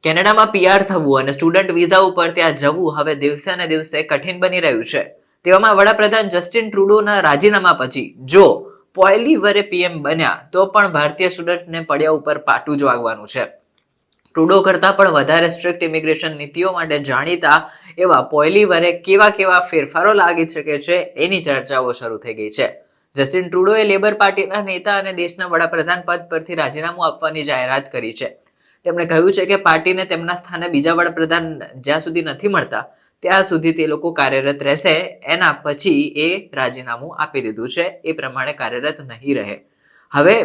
કેનેડામાં પીઆર થવું અને સ્ટુડન્ટ વિઝા ઉપર ત્યાં જવું હવે દિવસે ને દિવસે કઠિન બની રહ્યું છે. તેવામાં વડાપ્રધાન જસ્ટિન ટ્રુડોના રાજીનામા પછી જો પોલિવરે પીએમ બન્યા તો પણ ભારતીય સ્ટુડન્ટને પડ્યા ઉપર પાટું જ વાગવાનું છે. ટ્રુડો કરતા પણ વધારે સ્ટ્રિક્ટ ઇમિગ્રેશન નીતિઓ માટે જાણીતા એવા પોલિવરે કેવા ફેરફારો લાગી શકે છે એની ચર્ચાઓ શરૂ થઈ ગઈ છે. જસ્ટિન ટ્રુડોએ લેબર પાર્ટીના નેતા અને દેશના વડાપ્રધાન પદ પરથી રાજીનામું આપવાની જાહેરાત કરી છે. તેમણે કહ્યું છે કે પાર્ટીને તેમના સ્થાને બીજા વડાપ્રધાન જ્યાં સુધી નથી મળતા ત્યાં સુધી તે લોકો કાર્યરત રહેશે. એના પછી એ રાજીનામું આપી દીધું છે, એ પ્રમાણે કાર્યરત નહીં રહે. હવે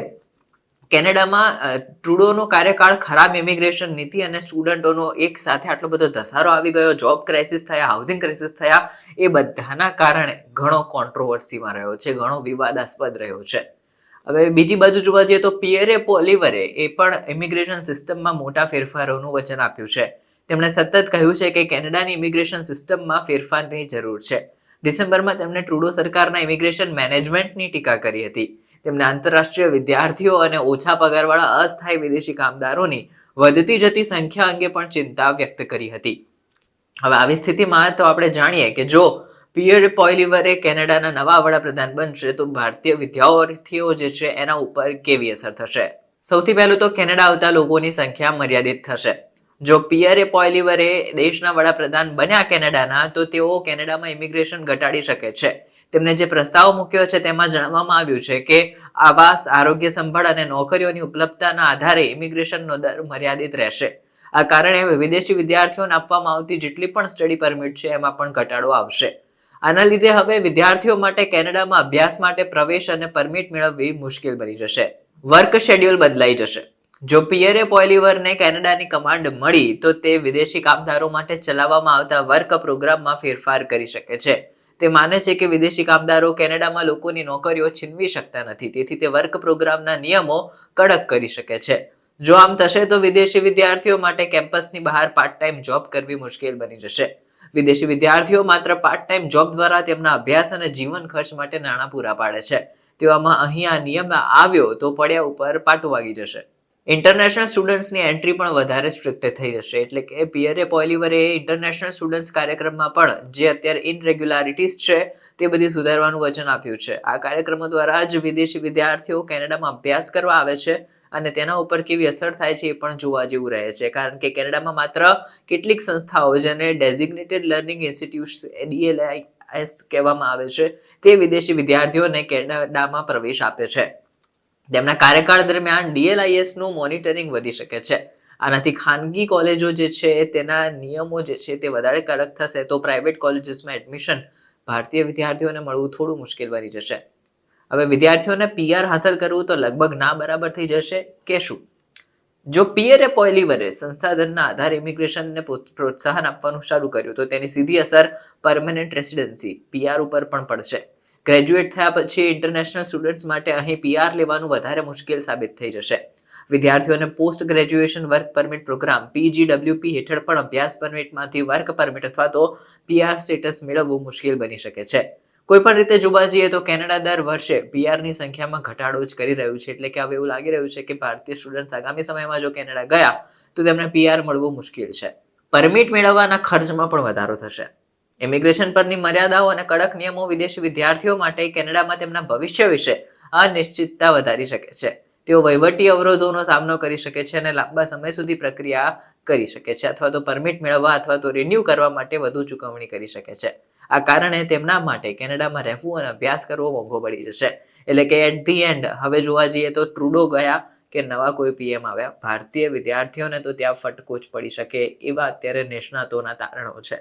કેનેડામાં ટ્રુડોનો કાર્યકાળ, ખરાબ ઇમિગ્રેશન નીતિ અને સ્ટુડન્ટોનો એક સાથે આટલો બધો ધસારો આવી ગયો, જોબ ક્રાઇસિસ થયા, હાઉસિંગ ક્રાઇસિસ થયા, એ બધાના કારણે ઘણો કોન્ટ્રોવર્સીમાં રહ્યો છે, ઘણો વિવાદાસ્પદ રહ્યો છે. હવે બીજી બાજુ જોવા જઈએ તો પિયરે પોલિવરે એ પણ ઇમિગ્રેશન સિસ્ટમમાં મોટા ફેરફારોનું વચન આપ્યું છે. તેમણે સતત કહ્યું છે કે કેનેડાની ઇમિગ્રેશન સિસ્ટમમાં ફેરફારની જરૂર છે. ડિસેમ્બરમાં તેમણે ટ્રુડો સરકારના ઇમિગ્રેશન મેનેજમેન્ટની ટીકા કરી હતી. તેમણે આંતરરાષ્ટ્રીય વિદ્યાર્થીઓ અને ઓછા પગારવાળા અસ્થાયી વિદેશી કામદારોની વધતી જતી સંખ્યા અંગે પણ ચિંતા વ્યક્ત કરી હતી. હવે આવી સ્થિતિમાં તો આપણે જાણીએ કે જો પિયર પોલિવરે કેનેડાના નવા વડાપ્રધાન બનશે તો ભારતીય વિદ્યાર્થીઓ જે છે એના ઉપર કેવી અસર થશે? સૌથી પહેલું તો કેનેડા આવતા લોકોની સંખ્યા મર્યાદિત થશે. જો પિયરે પોલિવરે દેશના વડાપ્રધાન બન્યા કેનેડાના તો તેઓ કેનેડામાં ઇમિગ્રેશન ઘટાડી શકે છે. તેમણે જે પ્રસ્તાવ મૂક્યો છે તેમાં જણાવવામાં આવ્યું છે કે આવાસ, આરોગ્ય સંભાળ અને નોકરીઓની ઉપલબ્ધતાના આધારે ઇમિગ્રેશનનો દર મર્યાદિત રહેશે. આ કારણે વિદેશી વિદ્યાર્થીઓને આપવામાં આવતી જેટલી પણ સ્ટડી પરમિટ છે એમાં પણ ઘટાડો આવશે. આના લીધે હવે વિદ્યાર્થીઓ માટે કેનેડામાં અભ્યાસ માટે પ્રવેશ અને પરમિટ મેળવવી મુશ્કેલ બની જશે. વર્ક શેડ્યુલ બદલાઈ જશે. જો પિયરે પોલિવરને કેનેડાની કમાન્ડ મળી તો તે વિદેશી કામદારો માટે ચલાવવામાં આવતા વર્ક પ્રોગ્રામમાં ફેરફાર કરી શકે છે. તે માને છે કે વિદેશી કામદારો કેનેડામાં લોકોની નોકરીઓ છીનવી શકતા નથી, તેથી તે વર્ક પ્રોગ્રામના નિયમો કડક કરી શકે છે. જો આમ થશે તો વિદેશી વિદ્યાર્થીઓ માટે કેમ્પસની બહાર પાર્ટ ટાઈમ જોબ કરવી મુશ્કેલ બની જશે. વિદેશી વિદ્યાર્થીઓ માત્ર પાર્ટ ટાઈમ જોબ દ્વારા તેમના અભ્યાસ અને જીવન ખર્ચ માટે નાણાં પૂરા પાડે છે. તેવામાં અહીં આ નિયમ આવ્યો તો પડ્યા ઉપર પાટું વાગી જશે. ઇન્ટરનેશનલ સ્ટુડન્ટ્સની એન્ટ્રી પણ વધારે સ્ટ્રિક્ટ થઈ જશે. એટલે કે પિયરે પોલિવરે ઇન્ટરનેશનલ સ્ટુડન્ટ્સ કાર્યક્રમમાં પણ જે અત્યારે ઇનરેગ્યુલારિટીઝ છે તે બધી સુધારવાનું વચન આપ્યું છે. આ કાર્યક્રમો દ્વારા જ વિદેશી વિદ્યાર્થીઓ કેનેડામાં અભ્યાસ કરવા આવે છે અને તેના ઉપર કેવી અસર થાય છે એ પણ જોવા જેવું રહે છે. કારણ કે કેનેડામાં માત્ર કેટલીક સંસ્થાઓ જેને ડેઝિગ્નેટેડ લર્નિંગ ઇન્સ્ટિટ્યૂટ્સ DLIS કહેવામાં આવે છે તે વિદેશી વિદ્યાર્થીઓને કેનેડામાં પ્રવેશ આપે છે. તેમના કાર્યકાળ દરમિયાન DLIS નું મોનિટરિંગ વધી શકે છે. આનાથી ખાનગી કોલેજો જે છે તેના નિયમો જે છે તે વધારે કડક થશે તો પ્રાઇવેટ કોલેજીસમાં એડમિશન ભારતીય વિદ્યાર્થીઓને મળવું થોડું મુશ્કેલ બની જશે. હવે વિદ્યાર્થીઓને PR હાંસલ કરવું તો લગભગ ના બરાબર થઈ જશે કે શું? જો પિયરે પોલિવરે સંસાધનના આધારે ઇમિગ્રેશનને પ્રોત્સાહન આપવાનું શરૂ કર્યું તો તેની સીધી અસર પરમેનન્ટ રેસિડેન્સી PR ઉપર પણ પડશે. ગ્રેજ્યુએટ થયા પછી ઇન્ટરનેશનલ સ્ટુડન્ટ્સ માટે અહીં PR લેવાનું વધારે મુશ્કેલ સાબિત થઈ જશે. વિદ્યાર્થીઓને post graduation work permit program PGWP હેઠળ પણ અભ્યાસ પરમિટમાંથી વર્ક પરમિટ અથવા તો PR સ્ટેટસ મેળવવું મુશ્કેલ બની શકે છે. કોઈ પણ રીતે જોવા જઈએ તો કેનેડા દર વર્ષે PRની સંખ્યામાં ઘટાડો જ કરી રહ્યું છે. એટલે કે હવે એવું લાગી રહ્યું છે કે ભારતીય સ્ટુડન્ટ્સ આગામી સમયમાં જો કેનેડા ગયા તો તેમને PR મળવું મુશ્કેલ છે. પરમિટ મેળવવાના ખર્ચમાં પણ વધારો થશે. ઇમિગ્રેશન પરની મર્યાદાઓ અને કડક નિયમો વિદેશી વિદ્યાર્થીઓ માટે કેનેડામાં તેમના ભવિષ્ય વિશે અનિશ્ચિતતા વધારી શકે છે. તેઓ વહીવટી અવરોધોનો સામનો કરી શકે છે અને લાંબા સમય સુધી પ્રક્રિયા કરી શકે છે અથવા તો પરમિટ મેળવવા અથવા તો રિન્યૂ કરવા માટે વધુ ચૂકવણી કરી શકે છે. આ કારણે તેમના માટે કેનેડામાં રહેવું અને અભ્યાસ કરવો મોંઘો પડી જશે. એટલે કે એટ ધી એન્ડ હવે જોવા જઈએ તો ટ્રુડો ગયા કે નવા કોઈ PM આવ્યા, ભારતીય વિદ્યાર્થીઓને તો ત્યાં ફટકો જ પડી શકે એવા અત્યારે નિષ્ણાતોના તારણો છે.